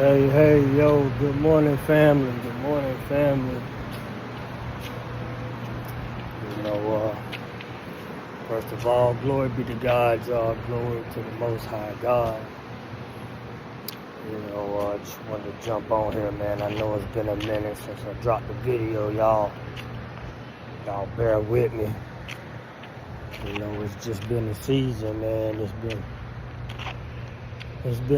Hey, yo, good morning, family. Good morning, family. You know, first of all, glory be to God, y'all. Glory to the Most High God. You know, I just wanted to jump on here, man. I know it's been a minute since I dropped the video, y'all. Y'all bear with me. You know, it's just been a season, man. It's been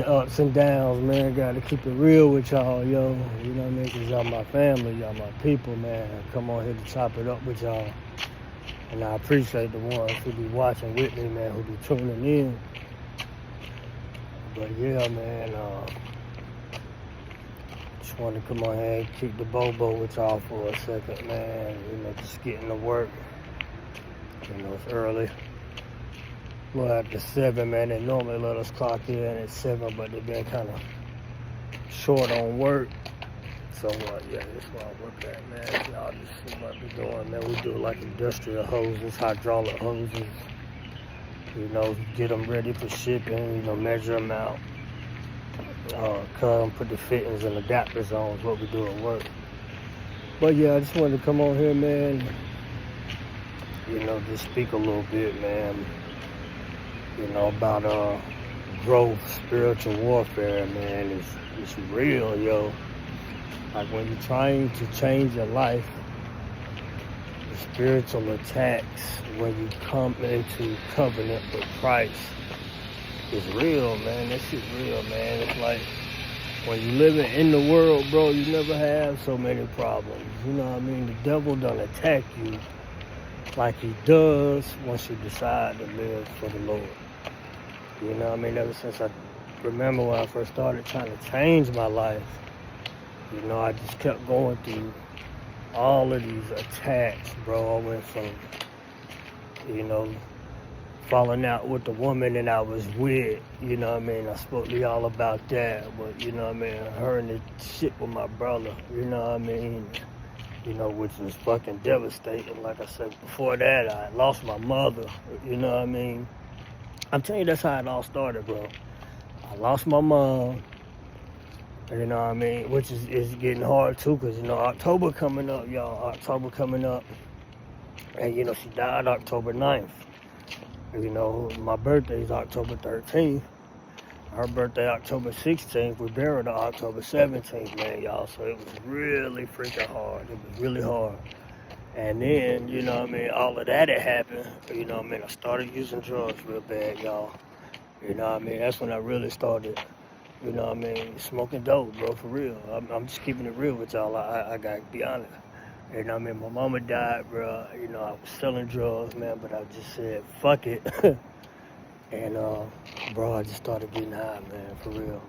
ups and downs, man. Gotta keep it real with y'all, yo. You know what I mean? Because y'all my family, y'all my people, man. I come on here to chop it up with y'all. And I appreciate the ones who be watching with me, man, who be tuning in. But yeah, man, just want to come on here and kick the bobo with y'all for a second, man. You know, just getting to work. You know, it's early. Well, after 7, man, they normally let us clock in at 7, but they've been kind of short on work. So, yeah, that's why I work at, man. Y'all just see what we doing, man. We do like industrial hoses, hydraulic hoses. You know, get them ready for shipping, you know, measure them out. Cut them, put the fittings and adapters on is what we do at work. But, yeah, I just wanted to come on here, man. You know, just speak a little bit, man. You know, about growth, spiritual warfare, man. It's real, yo. Like when you're trying to change your life, the spiritual attacks when you come into covenant with Christ is real, man. That shit real, man. It's like when you living in the world, bro, you never have so many problems. You know what I mean? The devil don't attack you like he does once you decide to live for the Lord. You know what I mean? Ever since I remember when I first started trying to change my life, you know, I just kept going through all of these attacks, bro. I went from, you know, falling out with the woman that I was with, you know what I mean? I spoke to y'all about that, but, you know what I mean? Her and the shit with my brother, you know what I mean? You know, which was fucking devastating. Like I said before that, I lost my mother, you know what I mean? I'm telling you, that's how it all started, bro. I lost my mom, you know what I mean? Which is getting hard, too, because, you know, October coming up, y'all. October coming up. And, you know, she died October 9th. You know, my birthday is October 13th. Her birthday, October 16th. We buried her October 17th, man, y'all. So it was really freaking hard. It was really hard. And then, you know what I mean, all of that had happened. You know what I mean? I started using drugs real bad, y'all. You know what I mean? That's when I really started, you know what I mean, smoking dope, bro, for real. I'm just keeping it real with y'all. I got to be honest. You know what I mean? My mama died, bro. You know, I was selling drugs, man, but I just said, fuck it. And, bro, I just started getting high, man, for real.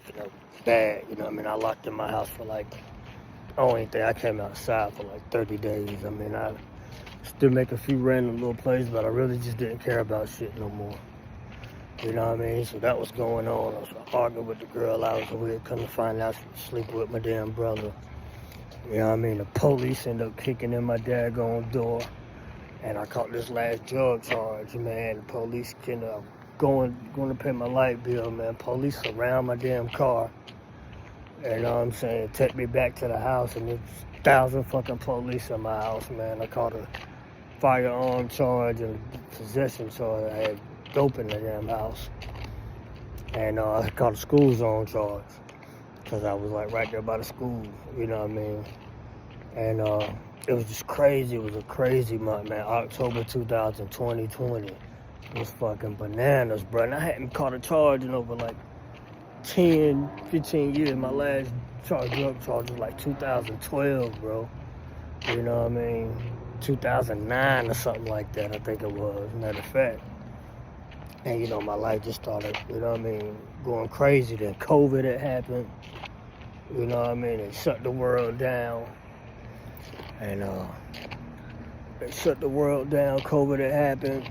You know, bad. You know what I mean? I locked in my house for like, I don't even think I came outside for like 30 days. I mean, I still make a few random little plays, but I really just didn't care about shit no more. You know what I mean? So that was going on. I was arguing with the girl I was with, couldn't find out she was sleeping with my damn brother. You know what I mean? The police ended up kicking in my daggone door. And I caught this last drug charge, man. The police going to pay my light bill, man. Police surround my damn car. You know what I'm saying? Take me back to the house, and there's 1,000 fucking police in my house, man. I caught a firearm charge and a possession charge. I had dope in the damn house. And I caught a school zone charge because I was like right there by the school, you know what I mean? And it was just crazy. It was a crazy month, man. October 2020 was fucking bananas, bro. And I hadn't caught a charge in over like 10, 15 years. My last drug charge was like 2012, bro. You know what I mean? 2009 or something like that, I think it was, matter of fact. And, you know, my life just started, you know what I mean, going crazy. Then COVID had happened. You know what I mean? It shut the world down. And it shut the world down. COVID had happened.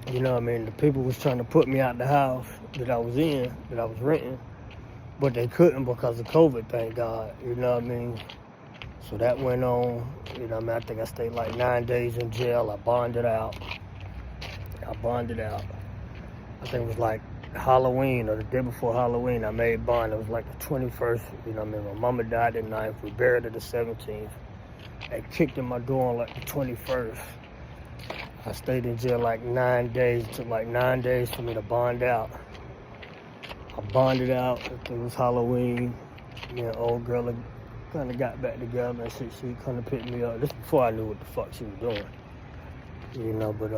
You know what I mean? The people was trying to put me out the house that I was in, that I was renting. But they couldn't because of COVID, thank God. You know what I mean? So that went on. You know what I mean? I think I stayed like 9 days in jail. I bonded out. I think it was like Halloween, or the day before Halloween, I made bond. It was like the 21st, you know what I mean? My mama died the 9th, we buried her the 17th. They kicked in my door on like the 21st. I stayed in jail like 9 days. It took like 9 days for me to bond out. I bonded out. It was Halloween. Me and old girl kind of got back together and shit. She kind of picked me up. This before I knew what the fuck she was doing. You know, but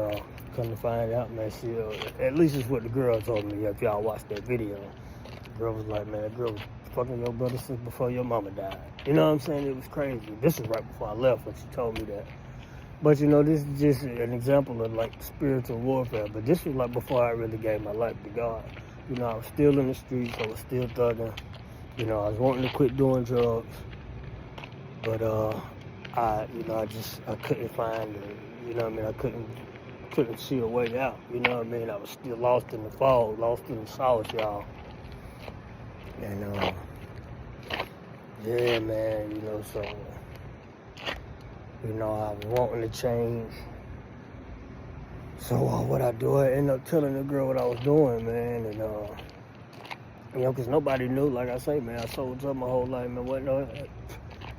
come to find out, man, she, at least it's what the girl told me. If y'all watched that video, the girl was like, man, that girl was fucking your brother since before your mama died. You know what I'm saying? It was crazy. This was right before I left when she told me that. But, you know, this is just an example of, like, spiritual warfare. But this was, like, before I really gave my life to God. You know, I was still in the streets. I was still thugging. You know, I was wanting to quit doing drugs. But, I couldn't find, you know what I mean? I couldn't see a way out. You know what I mean? I was still lost in the fog, lost in the sauce, y'all. And, yeah, man, you know, so... You know, I was wanting to change. So what I do, I end up telling the girl what I was doing, man. And, you know, because nobody knew, like I say, man, I sold drugs my whole life, man. What, no,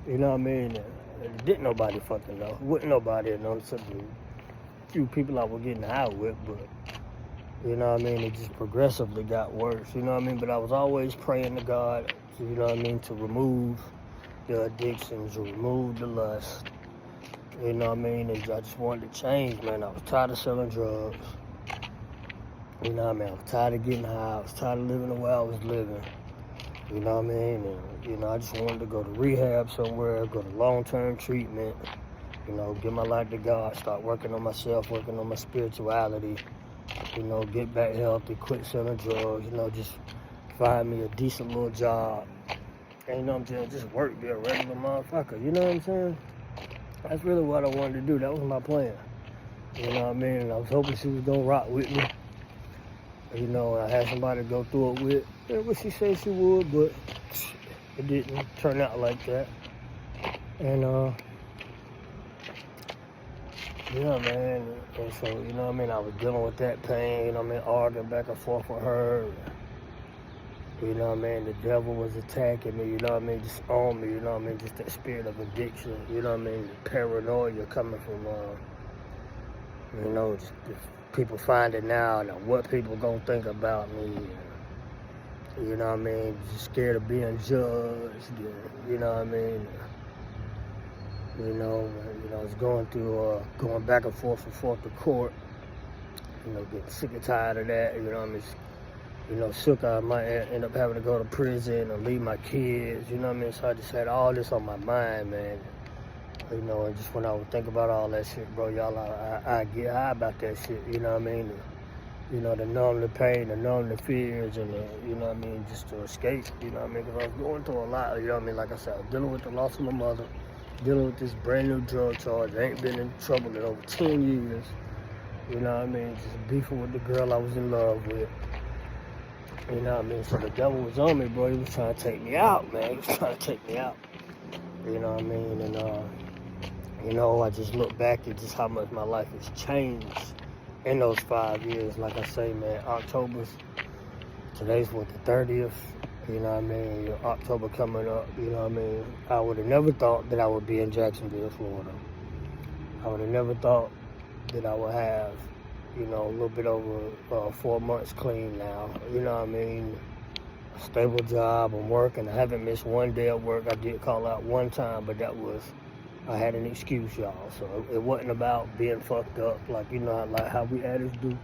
you know what I mean? Didn't nobody fucking know. Wouldn't nobody have known except the few people I was getting high with, but, you know what I mean? It just progressively got worse, you know what I mean? But I was always praying to God, you know what I mean, to remove the addictions, to remove the lust. You know what I mean? And I just wanted to change, man. I was tired of selling drugs. You know what I mean? I was tired of getting high. I was tired of living the way I was living. You know what I mean? And, you know, I just wanted to go to rehab somewhere, go to long-term treatment, you know, give my life to God, start working on myself, working on my spirituality, you know, get back healthy, quit selling drugs, you know, just find me a decent little job. And, you know what I'm saying? Just work, be a regular motherfucker. You know what I'm saying? That's really what I wanted to do. That was my plan. You know what I mean? And I was hoping she was going to rock with me. You know, I had somebody to go through it with. Yeah, what she said she would, but it didn't turn out like that. And, yeah, man. And so, you know what I mean? I was dealing with that pain, you know what I mean? Arguing back and forth with her. You know what I mean? The devil was attacking me, you know what I mean? Just on me, you know what I mean? Just that spirit of addiction, you know what I mean? The paranoia coming from, you know, just people finding out and what people gonna think about me. You know what I mean? Just scared of being judged, you know what I mean? You know, I was going through, going back and forth to court. You know, getting sick and tired of that, you know what I mean? You know, shook I might end up having to go to prison and leave my kids, you know what I mean? So I just had all this on my mind, man. You know, and just when I would think about all that shit, bro, y'all, I get high about that shit, you know what I mean? You know, to numb the pain, to numb the fears, and, you know what I mean, just to escape, you know what I mean? Because I was going through a lot, you know what I mean? Like I said, I was dealing with the loss of my mother, dealing with this brand new drug charge. I ain't been in trouble in over 10 years, you know what I mean? Just beefing with the girl I was in love with. You know what I mean? So the devil was on me, bro. He was trying to take me out, man. He was trying to take me out. You know what I mean? And, you know, I just look back at just how much my life has changed in those 5 years. Like I say, man, today's what, the 30th? You know what I mean? October coming up, you know what I mean? I would have never thought that I would be in Jacksonville, Florida. I would have never thought that I would have, you know, a little bit over 4 months clean now. You know what I mean? A stable job, I'm working. I haven't missed one day of work. I did call out one time, but I had an excuse, y'all. So it wasn't about being fucked up, like, you know, like how we addicts do.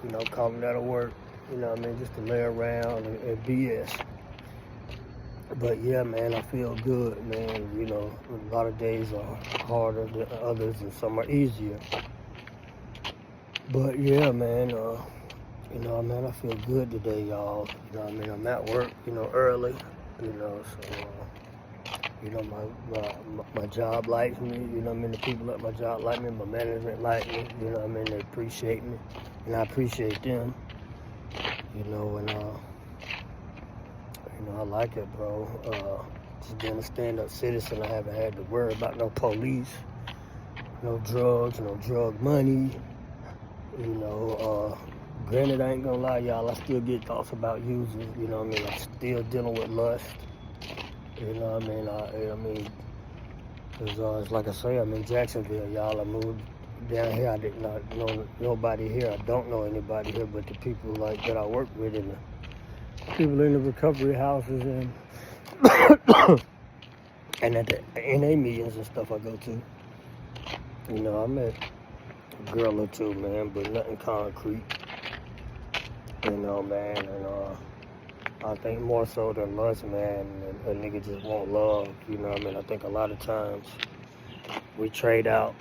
You know, calling out of work, you know what I mean? Just to lay around and BS. But yeah, man, I feel good, man. You know, a lot of days are harder than others and some are easier. But yeah, man, you know, man, I feel good today, y'all. You know what I mean? I'm at work, you know, early, you know, so, you know, my job likes me, you know what I mean? The people at my job like me, my management like me, you know what I mean? They appreciate me, and I appreciate them, you know, and, you know, I like it, bro. Just being a stand-up citizen, I haven't had to worry about no police, no drugs, no drug money. You know, Granted, I ain't gonna lie, y'all, I still get thoughts about using, you know what I mean? I'm still dealing with lust, you know what I mean? I mean, because it's like I say, I'm in Jacksonville, y'all. I moved down here. I did not know nobody here. I don't know anybody here but the people like that I work with and the people in the recovery houses and and at the NA meetings and stuff I go to. You know, I met a girl or two, man, but nothing concrete. You know, man, and I think more so than lust, man, a nigga just want love. You know what I mean? I think a lot of times we trade out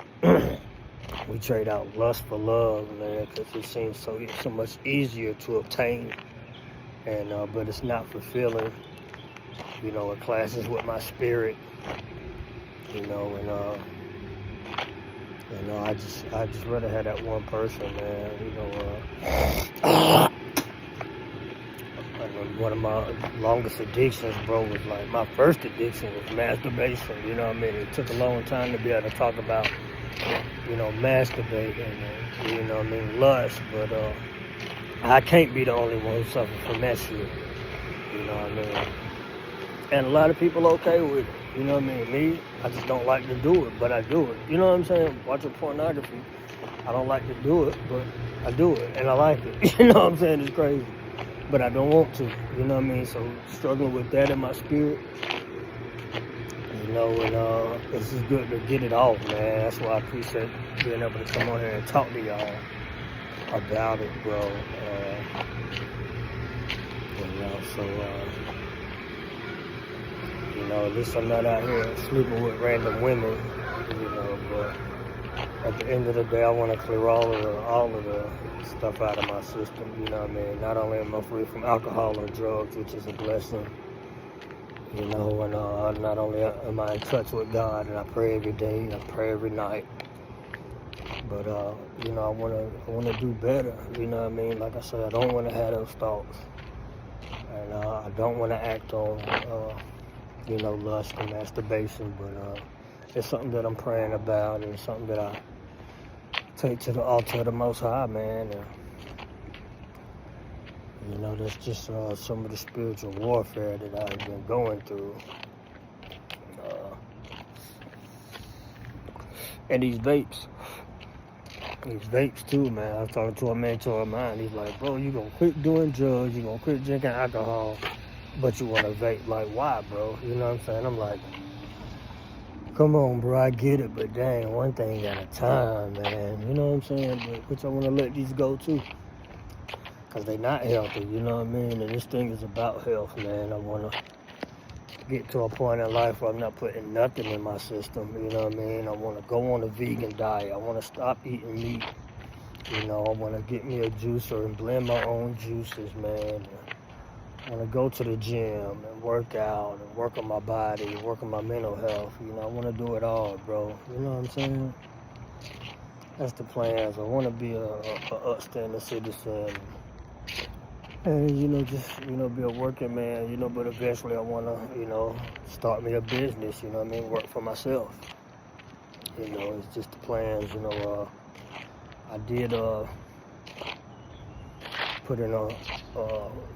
lust for love, man, because it seems so much easier to obtain, and but it's not fulfilling. You know, it clashes with my spirit. You know, and I just rather have that one person, man. You know, one of my longest addictions, bro, was like my first addiction was masturbation. You know what I mean? It took a long time to be able to talk about, you know, masturbating and, you know what I mean, lust. But I can't be the only one who suffers from that shit. You know what I mean? And a lot of people okay with it. You know what I mean? Me, I just don't like to do it, but I do it. You know what I'm saying? Watching pornography, I don't like to do it, but I do it, and I like it. You know what I'm saying? It's crazy. But I don't want to, you know what I mean? So struggling with that in my spirit, you know, and it's just good to get it off, man. That's why I appreciate being able to come on here and talk to y'all about it, bro. You know, so, you know, at least I'm not out here sleeping with random women, you know, but at the end of the day, I want to clear all of the stuff out of my system, you know what I mean? Not only am I free from alcohol or drugs, which is a blessing, you know, and not only am I in touch with God, and I pray every day, I pray every night, but, you know, I want to do better, you know what I mean? Like I said, I don't want to have those thoughts, and I don't want to act on, you know, lust and masturbation, but it's something that I'm praying about, and it's something that I take to the altar of the Most High, man. And, you know, that's just some of the spiritual warfare that I've been going through. And these vapes too, man. I was talking to a mentor of mine. He's like, bro, you gonna quit doing drugs, you gonna quit drinking alcohol, but you wanna vape. Like, why, bro? You know what I'm saying? I'm like, come on, bro, I get it, but dang, one thing at a time, man. You know what I'm saying? But which I want to let these go too, because they not healthy, you know what I mean? And this thing is about health, man. I want to get to a point in life where I'm not putting nothing in my system, you know what I mean? I want to go on a vegan diet. I want to stop eating meat. You know, I want to get me a juicer and blend my own juices, man. I want to go to the gym and work out and work on my body, work on my mental health. You know, I want to do it all, bro. You know what I'm saying? That's the plans. I want to be a upstanding citizen. And, you know, just, you know, be a working man, you know, but eventually I want to, you know, start me a business, you know what I mean? Work for myself. You know, it's just the plans, you know. I did, put in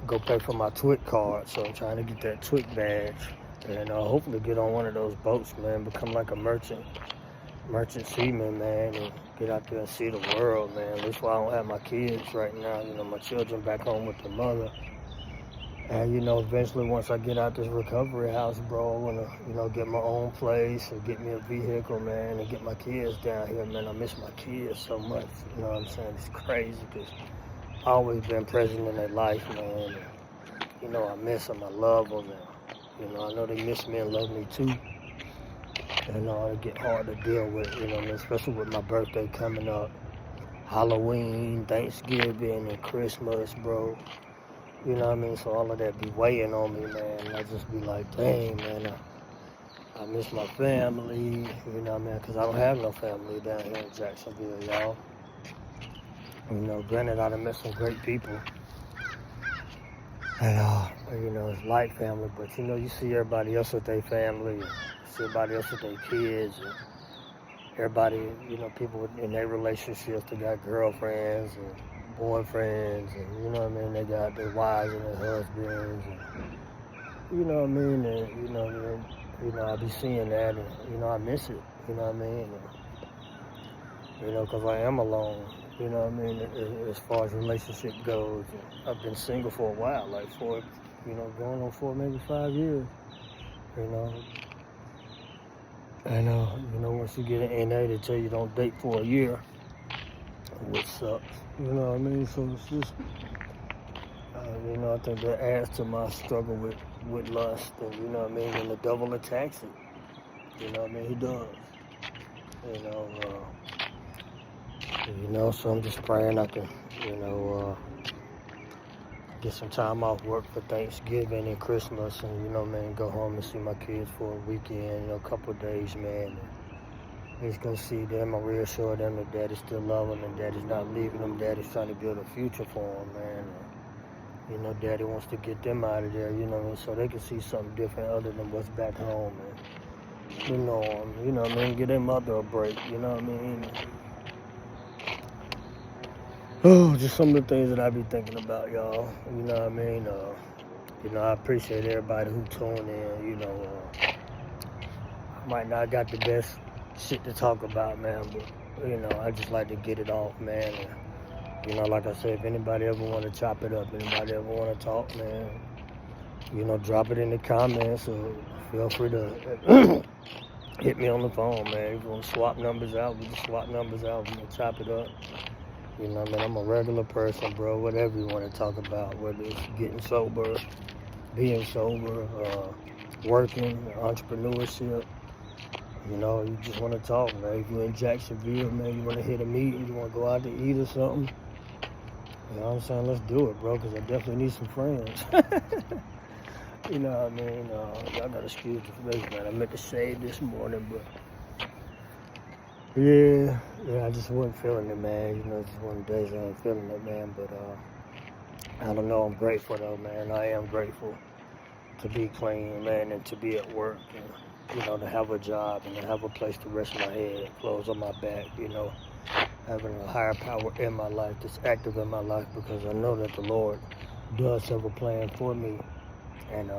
go pay for my TWIC card, so I'm trying to get that TWIC badge, and hopefully get on one of those boats, man, become like a merchant seaman, man, and get out there and see the world, man. That's why I don't have my kids right now, you know, my children back home with their mother, and, you know, eventually once I get out this recovery house, bro, I want to, you know, get my own place and get me a vehicle, man, and get my kids down here, man. I miss my kids so much, you know what I'm saying? It's crazy, because always been present in their life, man. You know, I miss them, I love them, and, you know, I know they miss me and love me too. And it get hard to deal with, you know, especially with my birthday coming up, Halloween, Thanksgiving, and Christmas, bro. You know what I mean? So all of that be weighing on me, man. And I just be like, dang, man, I miss my family, you know what I mean? Because I don't have no family down here in Jacksonville, y'all. You know, granted, I done met some great people. And, you know, it's like family, but, you know, you see everybody else with their family, and see everybody else with their kids, and everybody, you know, people in their relationships, they got girlfriends, and boyfriends, and you know what I mean, they got their wives and their husbands, and you know what I mean, and I be seeing that, and I miss it, you know what I mean, and, because I am alone, you know what I mean, as far as relationship goes. I've been single for a while, like going on 4, maybe 5 years, you know. And, once you get an NA, they tell you don't date for a year, which sucks, you know what I mean? So it's just, I think that adds to my struggle with lust, and, you know what I mean? And the devil attacks it, you know what I mean? He does, so I'm just praying I can, get some time off work for Thanksgiving and Christmas, and, you know what I mean, go home and see my kids for a weekend, a couple of days, man. And just go see them and reassure them that Daddy still love them and Daddy's not leaving them. Daddy's trying to build a future for them, man. And, Daddy wants to get them out of there, you know what I mean, so they can see something different other than what's back home. And, you know what I mean, give their mother a break, you know what I mean. Oh, just some of the things that I be thinking about, y'all. You know what I mean? I appreciate everybody who tuned in. I might not got the best shit to talk about, man, but, I just like to get it off, man. And, like I said, if anybody ever want to chop it up, anybody ever want to talk, man, drop it in the comments, or feel free to hit me on the phone, man. If you want to swap numbers out, we can swap numbers out. We can chop it up. You know what I mean? I'm a regular person, bro. Whatever you want to talk about, whether it's getting sober, being sober, working, entrepreneurship. You just want to talk, man. If you're in Jacksonville, man, you want to hit a meeting, you want to go out to eat or something. You know what I'm saying? Let's do it, bro, because I definitely need some friends. You know what I mean? Y'all got to excuse the face, man. I meant to shave this morning, but... Yeah, I just wasn't feeling it, man. Just one of the days I ain't feeling it, man. But I don't know. I'm grateful, though, man. I am grateful to be clean, man, and to be at work, and, to have a job and to have a place to rest my head, clothes on my back, having a higher power in my life that's active in my life, because I know that the Lord does have a plan for me. And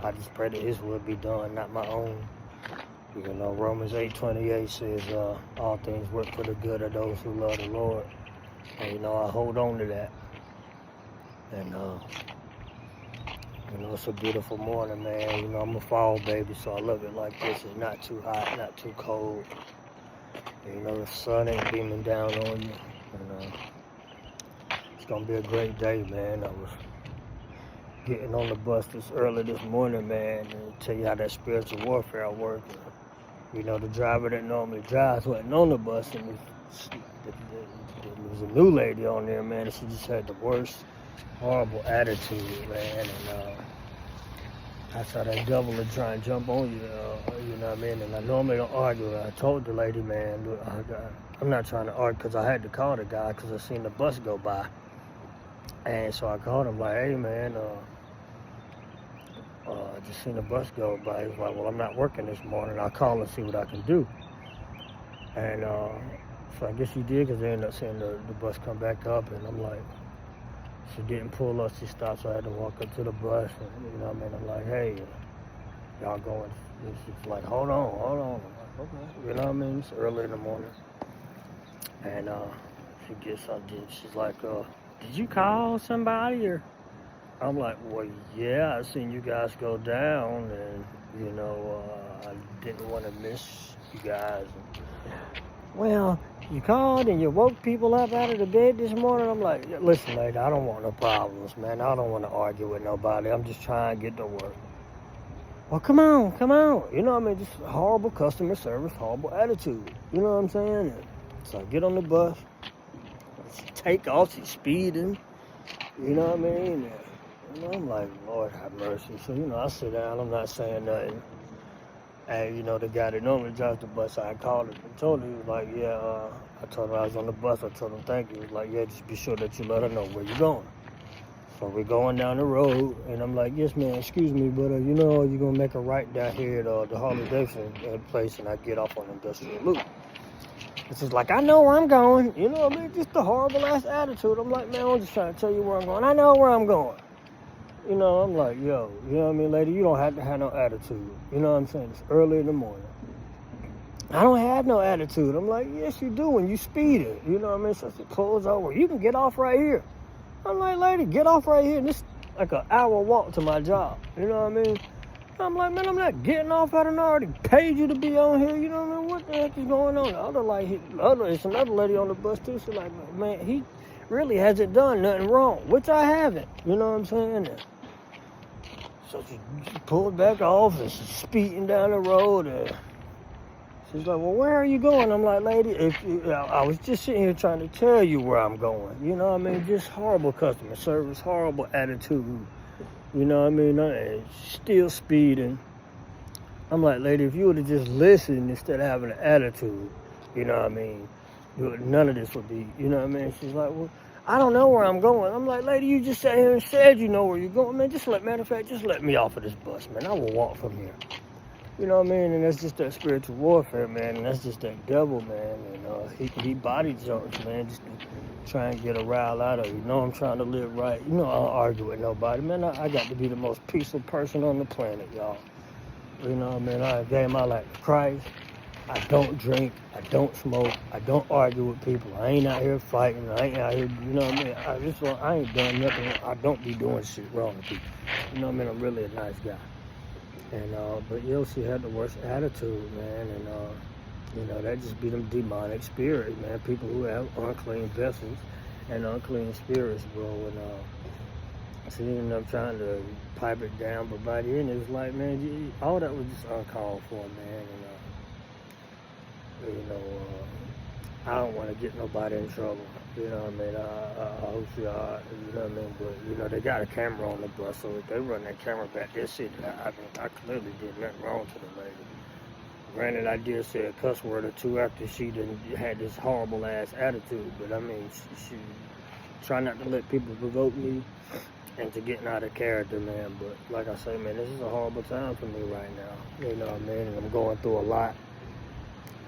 I just pray that His will be done, not my own. Romans 8:28 says, all things work for the good of those who love the Lord. And, I hold on to that. And, it's a beautiful morning, man. I'm a fall baby, so I love it like this. It's not too hot, not too cold. The sun ain't beaming down on you. And, it's going to be a great day, man. I was getting on the bus early this morning, man, and tell you how that spiritual warfare works. The driver that normally drives wasn't on the bus, and there was a new lady on there, man, and she just had the worst, horrible attitude, man, and that's how that devil will try and jump on you, you know what I mean, and I normally don't argue. I told the lady, man, I'm not trying to argue, because I had to call the guy, because I seen the bus go by, and so I called him, like, hey, man, I just seen the bus go by. He was like, well, I'm not working this morning. I'll call and see what I can do. And so I guess he did, because they ended up seeing the bus come back up. And I'm like, she didn't pull up. She stopped, so I had to walk up to the bus. And, you know what I mean? I'm like, hey, y'all going? And she's like, hold on. I'm like, okay. You know what I mean? It's early in the morning. And she gets something. She's like, did you call somebody? Or I'm like, well, yeah, I seen you guys go down, and, I didn't want to miss you guys. Well, you called and you woke people up out of the bed this morning? I'm like, listen, lady, I don't want no problems, man. I don't want to argue with nobody. I'm just trying to get to work. Well, come on. You know what I mean? Just horrible customer service, horrible attitude. You know what I'm saying? So I get on the bus. She take off. She's speeding. You know what I mean? I'm like, Lord have mercy. So, I sit down. I'm not saying nothing. And, the guy that normally drives the bus, I called him and told him. He was like, yeah, I told him I was on the bus. I told him thank you. He was like, yeah, just be sure that you let her know where you're going. So we're going down the road. And I'm like, yes, man, excuse me, but, you're going to make a right down here at the Harley Davidson place, and I get off on Industrial Loop. It's just like, I know where I'm going. You know what I mean? Just a horrible ass attitude. I'm like, man, I'm just trying to tell you where I'm going. I know where I'm going. You know, I'm like, yo, you know what I mean, lady? You don't have to have no attitude. You know what I'm saying? It's early in the morning. I don't have no attitude. I'm like, yes, you do when you speeding. You know what I mean? So she pulls over. You can get off right here. I'm like, lady, get off right here. And this like an hour walk to my job. You know what I mean? I'm like, man, I'm not getting off. I done already paid you to be on here. You know what I mean? What the heck is going on? It's another lady on the bus too. She's like, man, he really hasn't done nothing wrong, which I haven't. You know what I'm saying? And so she pulled back off and she's speeding down the road. And she's like, well, where are you going? I'm like, lady, I was just sitting here trying to tell you where I'm going. You know what I mean? Just horrible customer service, horrible attitude. You know what I mean? Still speeding. I'm like, lady, if you would have just listened instead of having an attitude, you know what I mean? None of this would be, you know what I mean? She's like, well, I don't know where I'm going. I'm like, lady, you just sat here and said you know where you're going. Man, matter of fact, just let me off of this bus, man. I will walk from here. You know what I mean? And that's just that spiritual warfare, man. And that's just that devil, man. And he body jumps, man, just to try and get a rile out of you. You know I'm trying to live right. You know I don't argue with nobody, man. I got to be the most peaceful person on the planet, y'all. You know what I mean? I gave my life to Christ. I don't drink. I don't smoke. I don't argue with people. I ain't out here fighting. I ain't out here, you know what I mean? I ain't done nothing. I don't be doing shit wrong to people. You know what I mean? I'm really a nice guy. And, but she had the worst attitude, man, and, that just be them demonic spirits, man, people who have unclean vessels and unclean spirits, bro, and she ended up trying to pipe it down, but by the end, it was like, man, all that was just uncalled for, man, and, I don't want to get nobody in trouble. You know what I mean? I hope you are, you know what I mean? But, they got a camera on the bus, so if they run that camera back, they'll see that I clearly did nothing wrong to the lady. Granted, I did say a cuss word or two after she had this horrible ass attitude, but I mean, she try not to let people provoke me into getting out of character, man. But like I say, man, this is a horrible time for me right now. You know what I mean? And I'm going through a lot.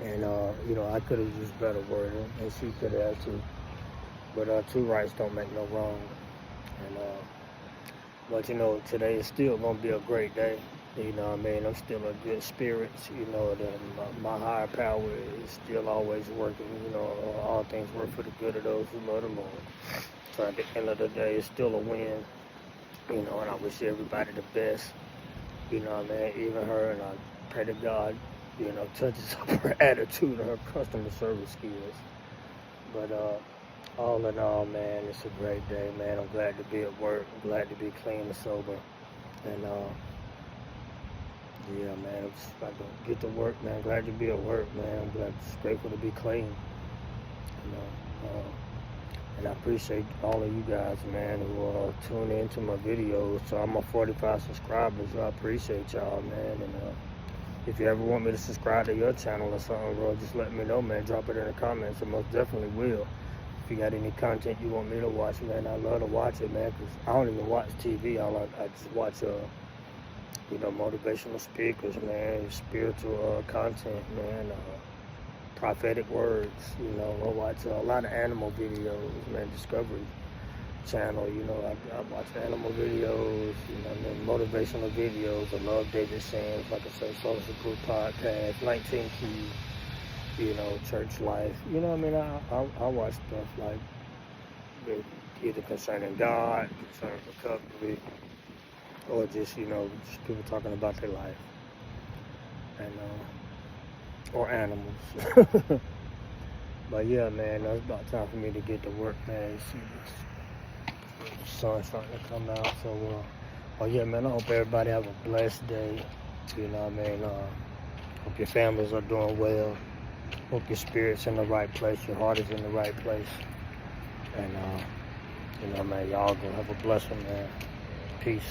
And, I could have used better wording, and she could have too. But two rights don't make no wrong. And, but, today is still going to be a great day. You know what I mean? I'm still in good spirits. My higher power is still always working. All things work for the good of those who love the Lord. So at the end of the day, it's still a win. And I wish everybody the best. You know what I mean? Even her, and I pray to God, touches up her attitude and her customer service skills. But all in all, man, it's a great day, man. I'm glad to be at work. I'm glad to be clean and sober. And yeah, man, I'm just about to get to work, man. I'm glad to be at work, man. I'm just grateful to be clean. And I appreciate all of you guys, man, who tune into my videos. So I'm a 45 subscribers. So I appreciate y'all, man. And if you ever want me to subscribe to your channel or something, bro, just let me know, man. Drop it in the comments. I most definitely will. If you got any content you want me to watch, man, I love to watch it, man, because I don't even watch TV. I just watch, motivational speakers, man, spiritual content, man, prophetic words. I watch a lot of animal videos, man, Discovery Channel. I watch animal videos, motivational videos. I love David Sands, like I said, Social Group Podcast, 19 Keys, Church Life. I watch stuff like either concerning God, concerning recovery, or just just people talking about their life, and or animals. But yeah, man, it's about time for me to get to work, man. See the sun's starting to come out, so yeah, man, I hope everybody have a blessed day. You know what I mean? Hope your families are doing well. Hope your spirit's in the right place, your heart is in the right place. And man, y'all gonna have a blessing, man. Peace.